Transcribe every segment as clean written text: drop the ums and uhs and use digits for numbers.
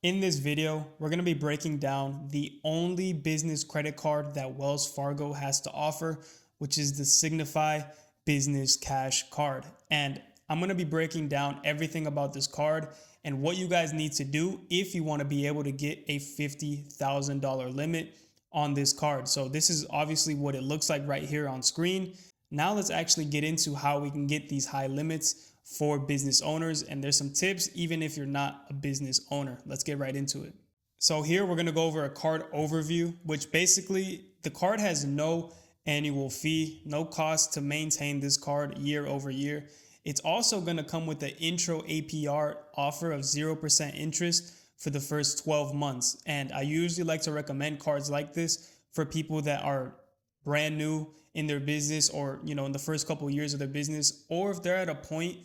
In this video, we're going to be breaking down the only business credit card that Wells Fargo has to offer, which is the Signify Business Cash Card. And I'm going to be breaking down everything about this card and what you guys need to do if you want to be able to get a $50,000 limit on this card. So this is obviously what it looks like right here on screen. Now let's actually get into how we can get these high limits for business owners. And there's some tips even if you're not a business owner. Let's get right into it. So here we're going to go over a card overview, which basically the card has no annual fee, no cost to maintain this card year over year. It's also going to come with the intro APR offer of 0% interest for the first 12 months. And I usually like to recommend cards like this for people that are brand new in their business, or in the first couple of years of their business, or if they're at a point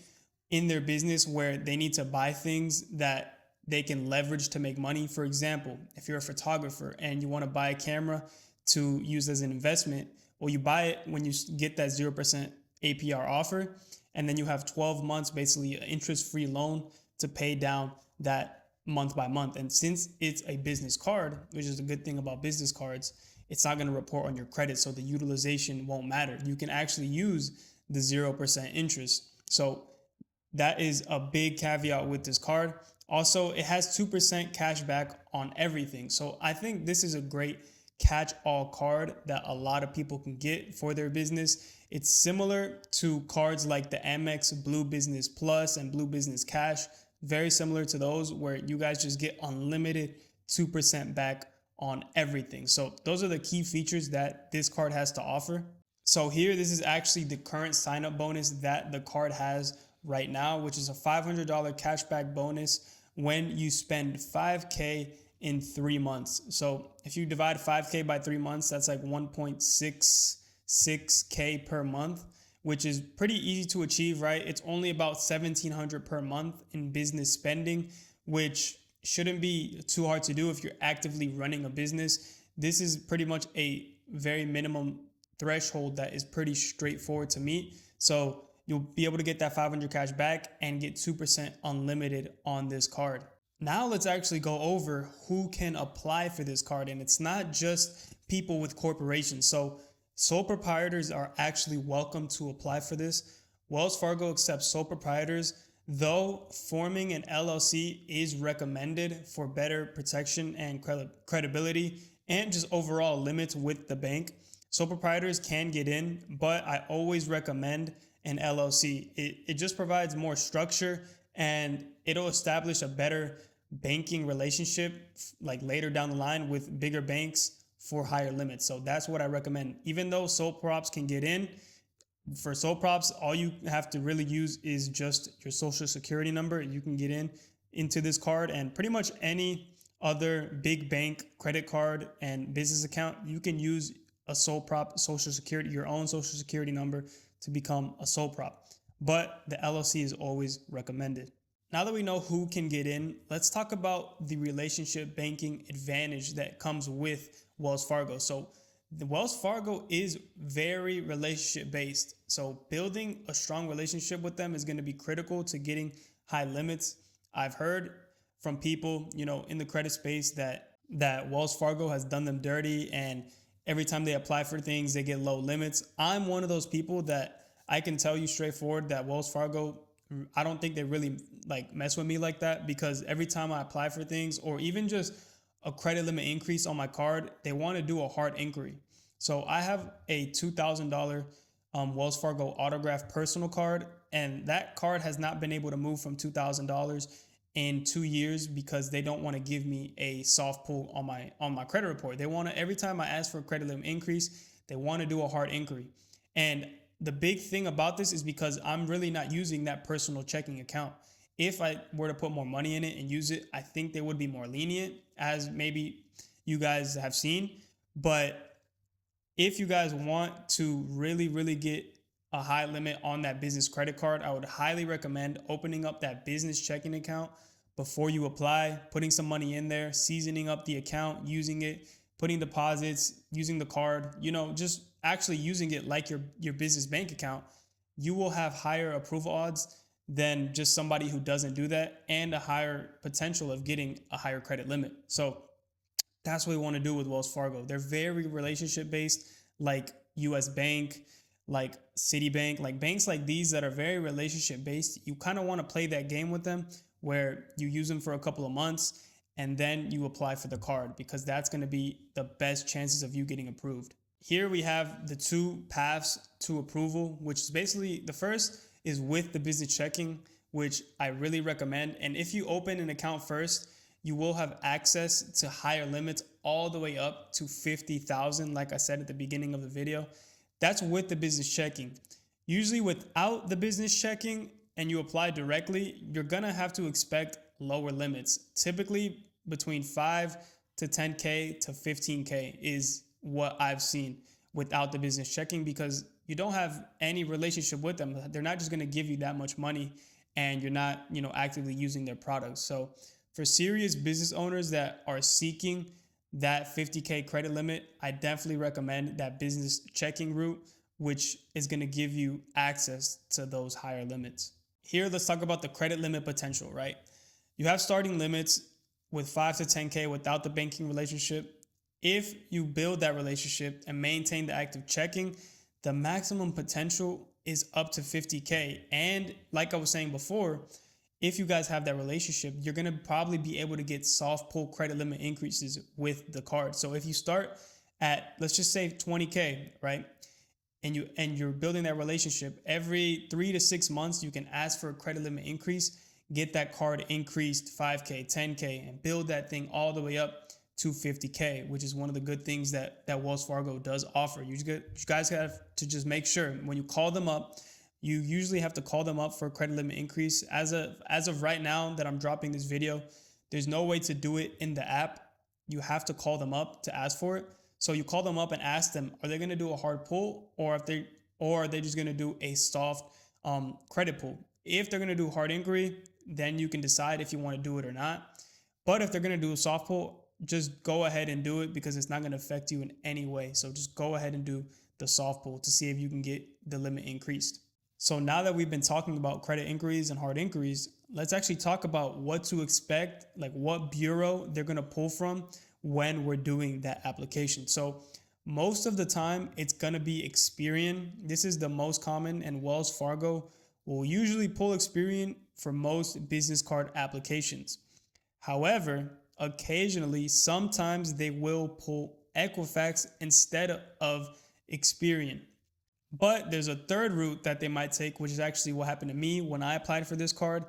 in their business where they need to buy things that they can leverage to make money. For example, if you're a photographer and you want to buy a camera to use as an investment, well, you buy it when you get that 0% APR offer, and then you have 12 months, basically an interest-free loan to pay down that month by month. And since it's a business card, which is a good thing about business cards, it's not going to report on your credit, so the utilization won't matter. You can actually use the 0% interest. So that is a big caveat with this card. Also, it has 2% cash back on everything. So I think this is a great catch-all card that a lot of people can get for their business. It's similar to cards like the Amex Blue Business Plus and Blue Business Cash. Very similar to those, where you guys just get unlimited 2% back on everything. So those are the key features that this card has to offer. So here, this is actually the current sign-up bonus that the card has right now, which is a $500 cashback bonus when you spend 5K in 3 months. So if you divide 5K by 3 months, that's like 1.66K per month, which is pretty easy to achieve, right? It's only about $1,700 per month in business spending, which shouldn't be too hard to do if you're actively running a business. This is pretty much a very minimum threshold that is pretty straightforward to meet. So you'll be able to get that 500 cash back and get 2% unlimited on this card. Now let's actually go over who can apply for this card. And it's not just people with corporations. So sole proprietors are actually welcome to apply for this. Wells Fargo accepts sole proprietors, though forming an LLC is recommended for better protection and credibility and just overall limits with the bank. Sole proprietors can get in, but I always recommend an LLC. It just provides more structure, and it'll establish a better banking relationship like later down the line with bigger banks for higher limits. So that's what I recommend. Even though sole props can get in, for sole props, all you have to really use is just your social security number. You can get into this card, and pretty much any other big bank credit card and business account, you can use a sole prop social security, your own social security number, to become a sole prop. But the LLC is always recommended. Now that we know who can get in, let's talk about the relationship banking advantage that comes with Wells Fargo. So the Wells Fargo is very relationship based. So building a strong relationship with them is going to be critical to getting high limits. I've heard from people, in the credit space that Wells Fargo has done them dirty, and every time they apply for things, they get low limits. I'm one of those people that I can tell you straightforward that Wells Fargo, I don't think they really mess with me like that, because every time I apply for things, or even just a credit limit increase on my card, they want to do a hard inquiry. So I have a $2,000 Wells Fargo autograph personal card, and that card has not been able to move from $2,000 in 2 years because they don't want to give me a soft pull on my credit report. They want to, every time I ask for a credit limit increase, they want to do a hard inquiry. And the big thing about this is because I'm really not using that personal checking account. If I were to put more money in it and use it, I think they would be more lenient, as maybe you guys have seen. But if you guys want to really, really get a high limit on that business credit card, I would highly recommend opening up that business checking account before you apply, putting some money in there, seasoning up the account, using it, putting deposits, using the card, just actually using it like your business bank account. You will have higher approval odds than just somebody who doesn't do that, and a higher potential of getting a higher credit limit. So that's what we want to do with Wells Fargo. They're very relationship based, like US Bank, like Citibank, like banks like these that are very relationship based. You kind of want to play that game with them where you use them for a couple of months and then you apply for the card, because that's going to be the best chances of you getting approved. Here we have the two paths to approval, which is basically the first is with the business checking, which I really recommend. And if you open an account first, you will have access to higher limits all the way up to 50,000, like I said at the beginning of the video. That's with the business checking. Usually without the business checking and you apply directly, you're gonna have to expect lower limits. Typically between 5 to 10K to 15K is what I've seen without the business checking, because you don't have any relationship with them. They're not just gonna give you that much money and you're not, actively using their products. So for serious business owners that are seeking that 50K credit limit, I definitely recommend that business checking route, which is going to give you access to those higher limits. Here, let's talk about the credit limit potential, right? You have starting limits with 5 to 10K without the banking relationship. If you build that relationship and maintain the active checking, the maximum potential is up to 50K. And like I was saying before, if you guys have that relationship, you're going to probably be able to get soft pull credit limit increases with the card. So if you start at, let's just say 20K, right? And you're building that relationship, every 3 to 6 months, you can ask for a credit limit increase, get that card increased 5K, 10K, and build that thing all the way up to 50K, which is one of the good things that Wells Fargo does offer. You guys have to just make sure when you call them up, you usually have to call them up for a credit limit increase. As of right now that I'm dropping this video, there's no way to do it in the app. You have to call them up to ask for it. So you call them up and ask them, are they going to do a hard pull, or are they just going to do a soft credit pull? If they're going to do hard inquiry, then you can decide if you want to do it or not. But if they're going to do a soft pull, just go ahead and do it, because it's not going to affect you in any way. So just go ahead and do the soft pull to see if you can get the limit increased. So now that we've been talking about credit inquiries and hard inquiries, let's actually talk about what to expect, like what bureau they're going to pull from when we're doing that application. So most of the time it's going to be Experian. This is the most common, and Wells Fargo will usually pull Experian for most business card applications. However, occasionally, sometimes they will pull Equifax instead of Experian. But there's a third route that they might take, which is actually what happened to me when I applied for this card.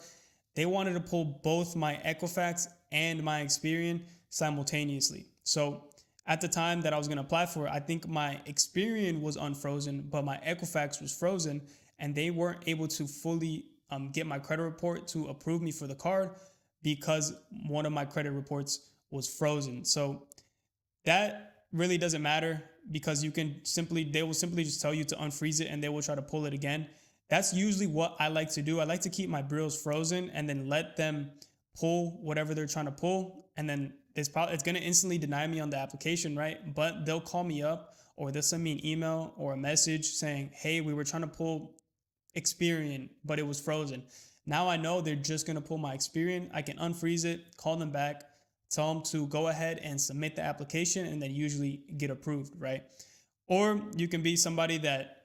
They wanted to pull both my Equifax and my Experian simultaneously. So at the time that I was going to apply for it, I think my Experian was unfrozen, but my Equifax was frozen, and they weren't able to fully get my credit report to approve me for the card because one of my credit reports was frozen. So that really doesn't matter, because they will simply just tell you to unfreeze it and they will try to pull it again. That's usually what I like to do. I like to keep my bureaus frozen and then let them pull whatever they're trying to pull. And then it's going to instantly deny me on the application, right? But they'll call me up, or they'll send me an email or a message saying, hey, we were trying to pull Experian, but it was frozen. Now I know they're just going to pull my Experian. I can unfreeze it, call them back, tell them to go ahead and submit the application, and then usually get approved, right? Or you can be somebody that,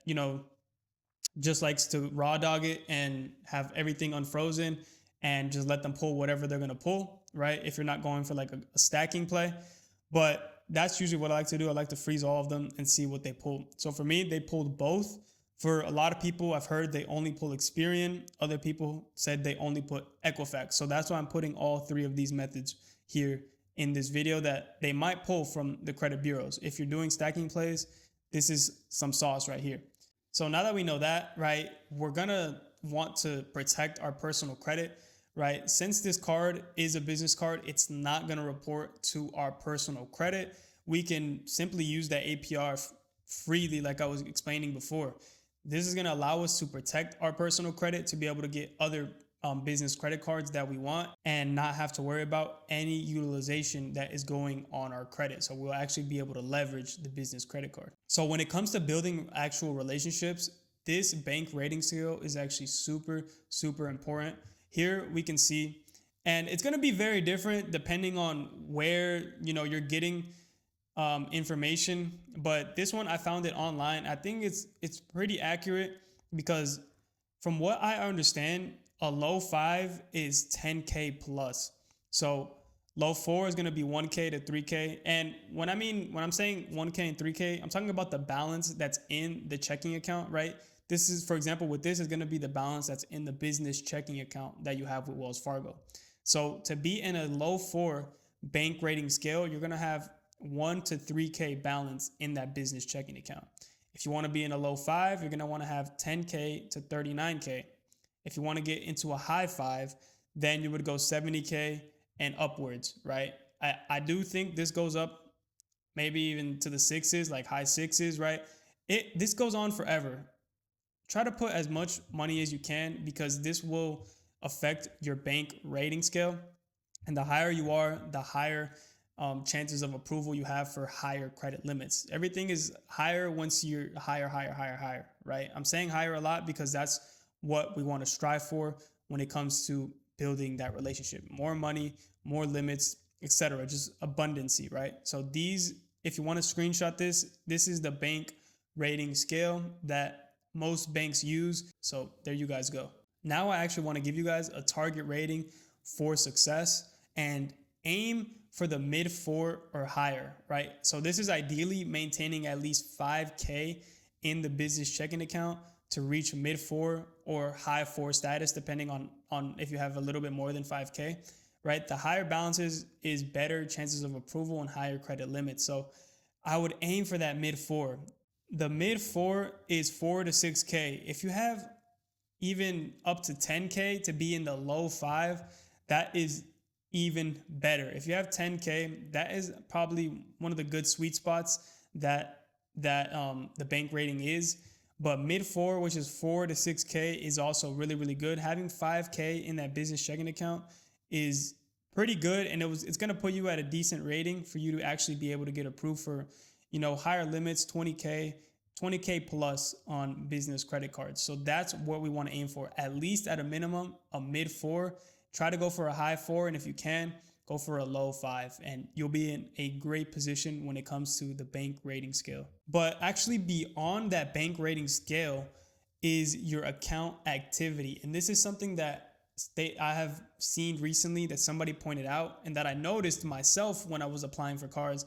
just likes to raw dog it and have everything unfrozen and just let them pull whatever they're going to pull, right? If you're not going for like a stacking play. But that's usually what I like to do. I like to freeze all of them and see what they pull. So for me, they pulled both. For a lot of people, I've heard they only pull Experian. Other people said they only put Equifax. So that's why I'm putting all three of these methods here in this video that they might pull from the credit bureaus. If you're doing stacking plays, this is some sauce right here. So now that we know that, right, we're gonna want to protect our personal credit, right? Since this card is a business card, it's not gonna report to our personal credit. We can simply use that APR freely, like I was explaining before. This is gonna allow us to protect our personal credit, to be able to get other business credit cards that we want and not have to worry about any utilization that is going on our credit. So we'll actually be able to leverage the business credit card. So when it comes to building actual relationships, this bank rating scale is actually super, super important. Here we can see, and it's going to be very different depending on where, you're getting information. But this one, I found it online. I think it's pretty accurate because from what I understand, a low 5 is 10K plus. So low 4 is going to be 1K to 3K. And when I'm saying 1K and 3K, I'm talking about the balance that's in the checking account, right? This is, for example, with this is going to be the balance that's in the business checking account that you have with Wells Fargo. So to be in a low 4 bank rating scale, you're going to have 1 to 3K balance in that business checking account. If you want to be in a low 5, you're going to want to have 10K to 39K. If you want to get into a high 5, then you would go 70K and upwards, right? I do think this goes up maybe even to the sixes, like high sixes, right? This goes on forever. Try to put as much money as you can because this will affect your bank rating scale. And the higher you are, the higher chances of approval you have for higher credit limits. Everything is higher once you're higher, right? I'm saying higher a lot because that's what we want to strive for when it comes to building that relationship. More money, more limits, etc. Just abundancy, right? So these, if you want to screenshot this is the bank rating scale that most banks use. So there you guys go. Now I actually want to give you guys a target rating for success and aim for the mid 4 or higher, right? So this is ideally maintaining at least 5K in the business checking account to reach mid 4 or high 4 status, depending on if you have a little bit more than 5K, right? The higher balances is better chances of approval and higher credit limits. So I would aim for that mid 4. The mid 4 is 4 to 6K. If you have even up to 10K to be in the low 5, that is even better. If you have 10K, that is probably one of the good sweet spots that the bank rating is. But mid 4, which is 4 to 6K, is also really, really good. Having 5K in that business checking account is pretty good, and it's going to put you at a decent rating for you to actually be able to get approved for, higher limits, 20K plus on business credit cards. So that's what we want to aim for, at least at a minimum, a mid 4. Try to go for a high 4, and if you can, go for a low 5, and you'll be in a great position when it comes to the bank rating scale. But actually beyond that bank rating scale is your account activity. And this is something that I have seen recently that somebody pointed out and that I noticed myself when I was applying for cards.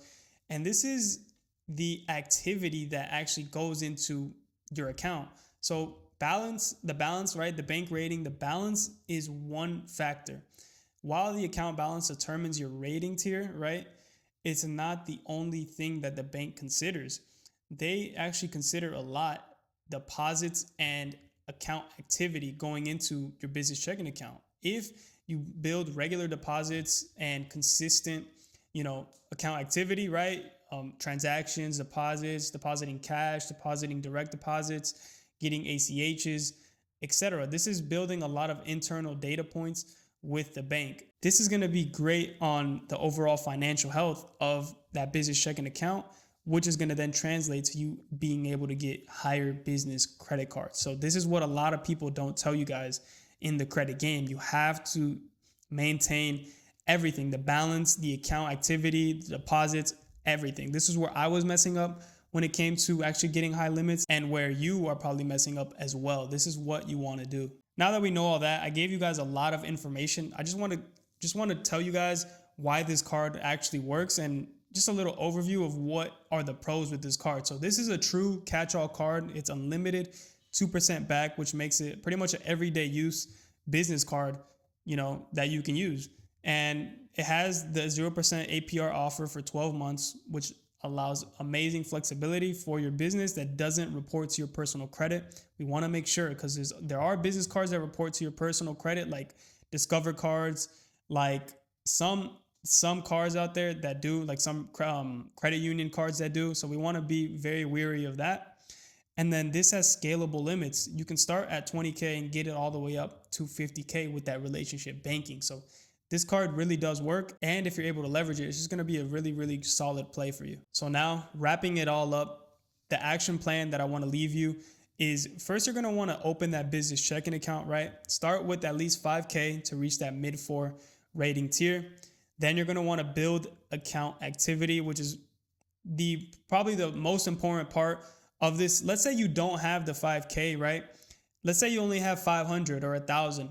And this is the activity that actually goes into your account. So the balance, right? The bank rating, the balance is one factor. While the account balance determines your rating tier, right? It's not the only thing that the bank considers. They actually consider a lot deposits and account activity going into your business checking account. If you build regular deposits and consistent, account activity, right? Transactions, deposits, depositing cash, depositing direct deposits, getting ACHs, etc. This is building a lot of internal data points with the bank. This is going to be great on the overall financial health of that business checking account, which is going to then translate to you being able to get higher business credit cards. So this is what a lot of people don't tell you guys in the credit game. You have to maintain everything, the balance, the account activity, the deposits, everything. This is where I was messing up when it came to actually getting high limits, and where you are probably messing up as well. This is what you want to do. Now that we know all that, I gave you guys a lot of information. I just want to tell you guys why this card actually works and just a little overview of what are the pros with this card. So this is a true catch-all card. It's unlimited, 2% back, which makes it pretty much an everyday use business card, that you can use. And it has the 0% APR offer for 12 months, which allows amazing flexibility for your business that doesn't report to your personal credit. We want to make sure, because there are business cards that report to your personal credit, like Discover cards, like some cards out there that do, like some credit union cards that do. So we want to be very wary of that. And then this has scalable limits. You can start at 20K and get it all the way up to 50K with that relationship banking. So this card really does work, and if you're able to leverage it, it's just going to be a really, really solid play for you. So now, wrapping it all up, the action plan that I want to leave you is first you're going to want to open that business checking account, right? Start with at least 5K to reach that mid 4 rating tier. Then you're going to want to build account activity, which is the probably the most important part of this. Let's say you don't have the 5K, right? Let's say you only have 500 or 1,000.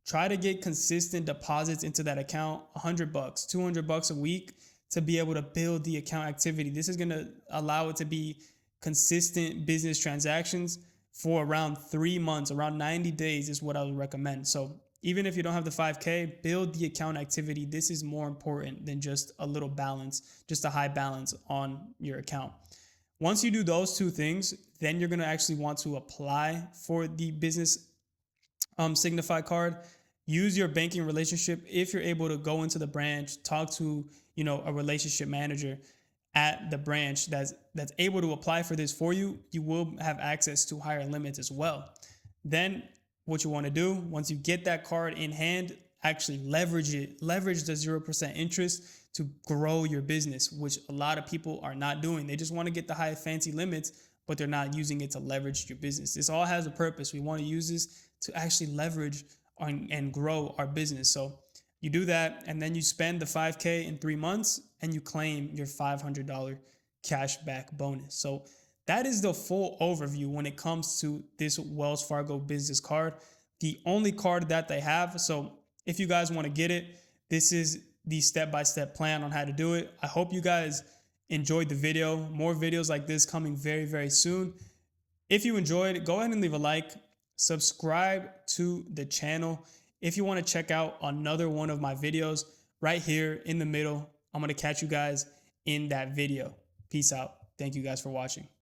Try to get consistent deposits into that account, $100, $200 a week, to be able to build the account activity. This is going to allow it to be consistent business transactions for around 3 months, around 90 days is what I would recommend. So even if you don't have the 5K, build the account activity. This is more important than just a little balance, just a high balance on your account. Once you do those two things, then you're going to actually want to apply for the business Signify card. Use your banking relationship. If you're able to go into the branch, talk to, a relationship manager at the branch that's able to apply for this for you, you will have access to higher limits as well. Then what you want to do, once you get that card in hand, actually leverage it. Leverage the 0% interest to grow your business, which a lot of people are not doing. They just want to get the high fancy limits, but they're not using it to leverage your business. This all has a purpose. We want to use this to actually leverage and grow our business. So you do that, and then you spend the 5K in 3 months, and you claim your $500 cash back bonus. So that is the full overview when it comes to this Wells Fargo business card, the only card that they have. So if you guys want to get it, this is the step-by-step plan on how to do it. I hope you guys enjoyed the video. More videos like this coming very, very soon. If you enjoyed, go ahead and leave a like, subscribe to the channel. If you want to check out another one of my videos right here in the middle, I'm going to catch you guys in that video. Peace out. Thank you guys for watching.